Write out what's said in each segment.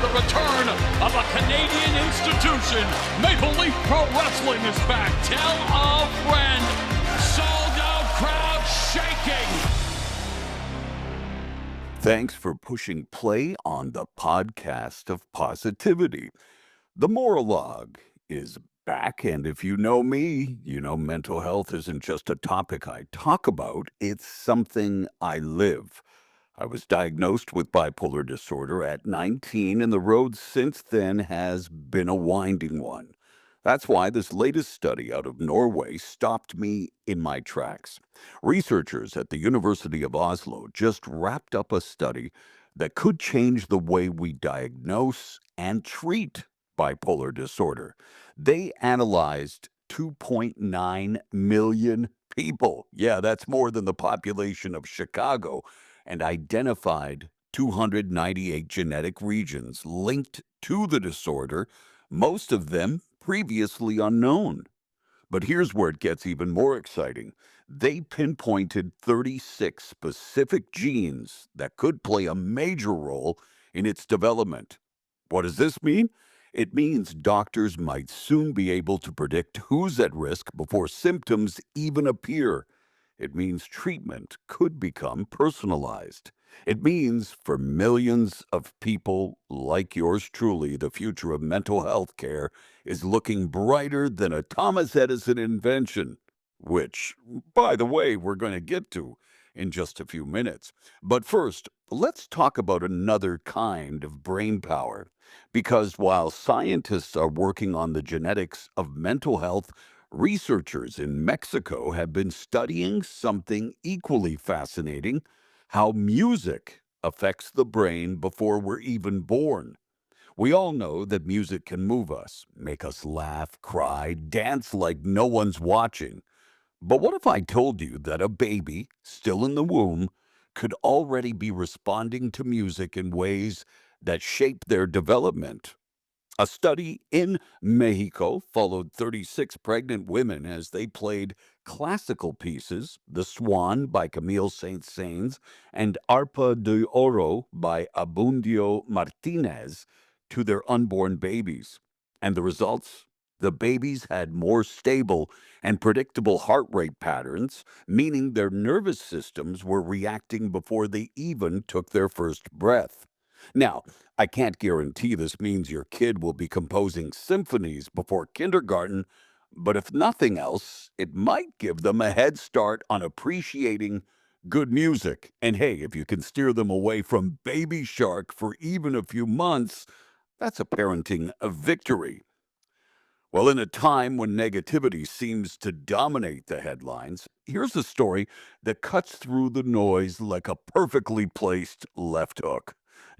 the return of a Canadian institution. Maple Leaf Pro Wrestling is back. Tell a friend. Sold out crowd shaking. Thanks for pushing play on the podcast of positivity. The Maurologue is back, and if you know me, you know mental health isn't just a topic I talk about, it's something I live. I was diagnosed with bipolar disorder at 19, and the road since then has been a winding one. That's why this latest study out of Norway stopped me in my tracks. Researchers at the University of Oslo just wrapped up a study that could change the way we diagnose and treat bipolar disorder. They analyzed 2.9 million people. Yeah, that's more than the population of Chicago, and identified 298 genetic regions linked to the disorder, most of them previously unknown. But here's where it gets even more exciting. They pinpointed 36 specific genes that could play a major role in its development. What does this mean? It means doctors might soon be able to predict who's at risk before symptoms even appear. It means treatment could become personalized. It means for millions of people like yours truly, the future of mental health care is looking brighter than a Thomas Edison invention, which, by the way, we're going to get to in just a few minutes. But first, let's talk about another kind of brain power. Because while scientists are working on the genetics of mental health, researchers in Mexico have been studying something equally fascinating: how music affects the brain before we're even born. We all know that music can move us, make us laugh, cry, dance like no one's watching. But what if I told you that a baby, still in the womb, could already be responding to music in ways that shape their development? A study in Mexico followed 36 pregnant women as they played classical pieces, The Swan by Camille Saint-Saëns and Arpa de Oro by Abundio Martinez, to their unborn babies. And the results? The babies had more stable and predictable heart rate patterns, meaning their nervous systems were reacting before they even took their first breath. Now, I can't guarantee this means your kid will be composing symphonies before kindergarten, but if nothing else, it might give them a head start on appreciating good music. And hey, if you can steer them away from Baby Shark for even a few months, that's a parenting victory. Well, in a time when negativity seems to dominate the headlines, here's a story that cuts through the noise like a perfectly placed left hook.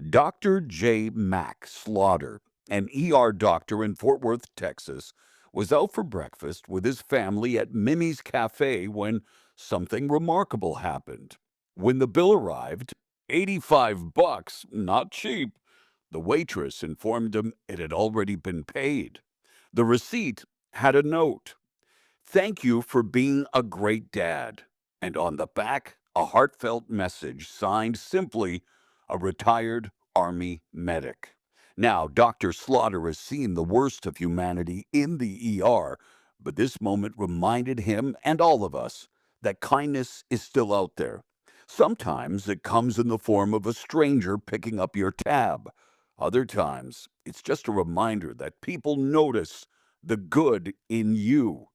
Dr. J. Mack Slaughter, an ER doctor in Fort Worth, Texas, was out for breakfast with his family at Mimi's Cafe when something remarkable happened. When the bill arrived, 85 bucks, not cheap, the waitress informed him it had already been paid. The receipt had a note: "Thank you for being a great dad." And on the back, a heartfelt message signed simply, "A retired Army medic." Now, Dr. Slaughter has seen the worst of humanity in the ER, but this moment reminded him and all of us that kindness is still out there. Sometimes it comes in the form of a stranger picking up your tab. Other times, it's just a reminder that people notice the good in you.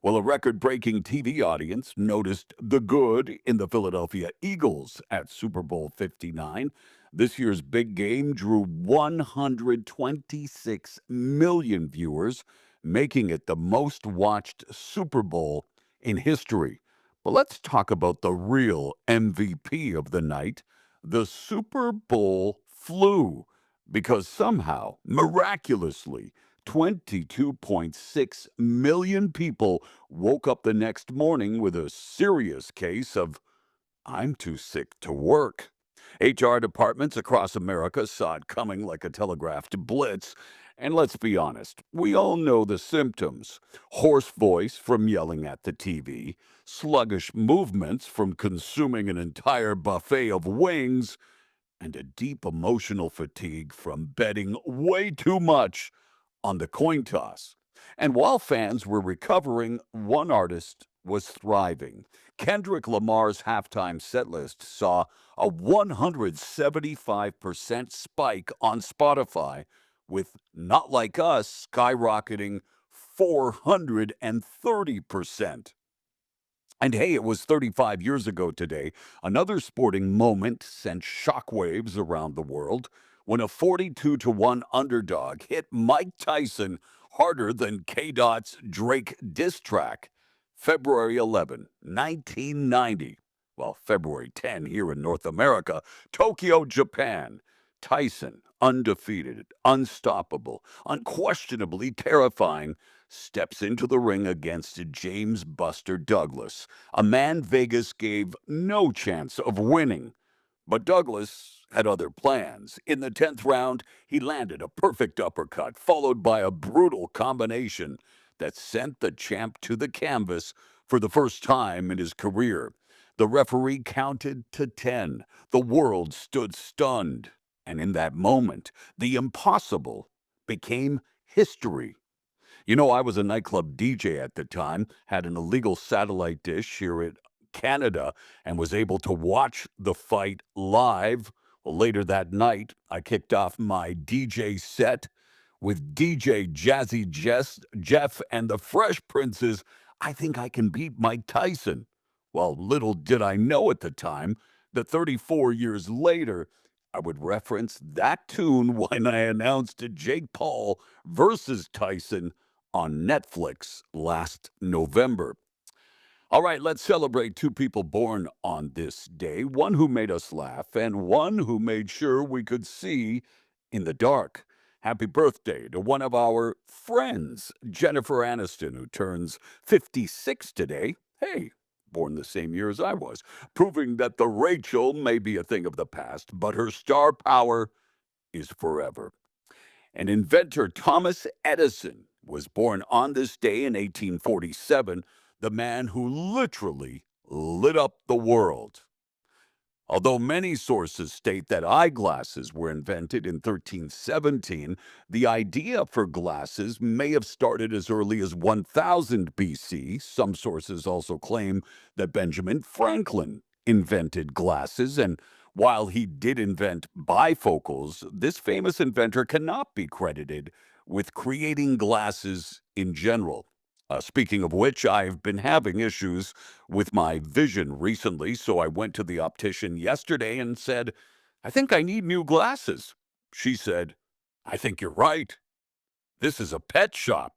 Well, a record-breaking TV audience noticed the good in the Philadelphia Eagles at Super Bowl 59. This year's big game drew 126 million viewers, making it the most watched Super Bowl in history. But let's talk about the real MVP of the night, the Super Bowl flu, because somehow, miraculously, 22.6 million people woke up the next morning with a serious case of "I'm too sick to work." HR departments across America saw it coming like a telegraphed blitz. And let's be honest, we all know the symptoms: hoarse voice from yelling at the TV, sluggish movements from consuming an entire buffet of wings, and a deep emotional fatigue from betting way too much on the coin toss. And while fans were recovering, one artist was thriving. Kendrick Lamar's halftime setlist saw a 175% spike on Spotify, with Not Like Us skyrocketing 430%. And hey, it was 35 years ago today. Another sporting moment sent shockwaves around the world when a 42 to 1 underdog hit Mike Tyson harder than K Dot's Drake diss track. February 11, 1990. Well, February 10 here in North America, Tokyo, Japan. Tyson, undefeated, unstoppable, unquestionably terrifying, steps into the ring against James Buster Douglas, a man Vegas gave no chance of winning. But Douglas had other plans. In the 10th round, he landed a perfect uppercut, followed by a brutal combination that sent the champ to the canvas for the first time in his career. The referee counted to 10. The world stood stunned. And in that moment, the impossible became history. You know, I was a nightclub DJ at the time, had an illegal satellite dish here in Canada, and was able to watch the fight live. Well, later that night, I kicked off my DJ set with DJ Jeff and the Fresh Prince's I Think I Can Beat Mike Tyson. Well, little did I know at the time that 34 years later, I would reference that tune when I announced Jake Paul versus Tyson on Netflix last November. All right, let's celebrate two people born on this day, one who made us laugh and one who made sure we could see in the dark. Happy birthday to one of our friends, Jennifer Aniston, who turns 56 today. Hey, born the same year as I was, proving that the Rachel may be a thing of the past, but her star power is forever. And inventor Thomas Edison was born on this day in 1847, the man who literally lit up the world. Although many sources state that eyeglasses were invented in 1317, the idea for glasses may have started as early as 1000 BC. Some sources also claim that Benjamin Franklin invented glasses, and while he did invent bifocals, this famous inventor cannot be credited with creating glasses in general. Speaking of which, I've been having issues with my vision recently, so I went to the optician yesterday and said, I think I need new glasses. She said, I think you're right. This is a pet shop.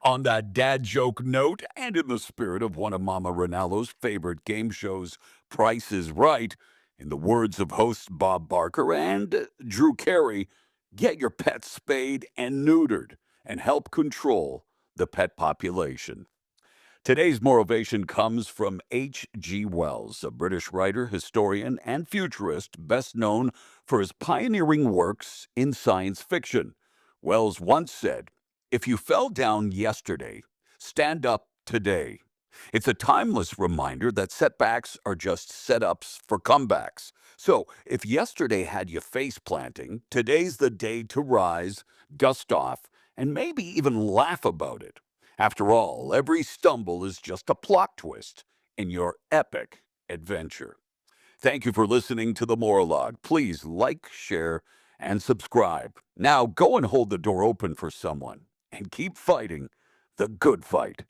On that dad joke note, and in the spirit of one of Mama Rinaldo's favorite game shows, Price is Right, in the words of hosts Bob Barker and Drew Carey, get your pet spayed and neutered and help control the pet population. Today's motivation comes from H.G. Wells, a British writer, historian, and futurist best known for his pioneering works in science fiction. Wells once said, if you fell down yesterday, stand up today. It's a timeless reminder that setbacks are just setups for comebacks. So, if yesterday had you face planting, today's the day to rise, dust off, and maybe even laugh about it. After all, every stumble is just a plot twist in your epic adventure. Thank you for listening to the Maurologue. Please like, share, and subscribe. Now go and hold the door open for someone and keep fighting the good fight.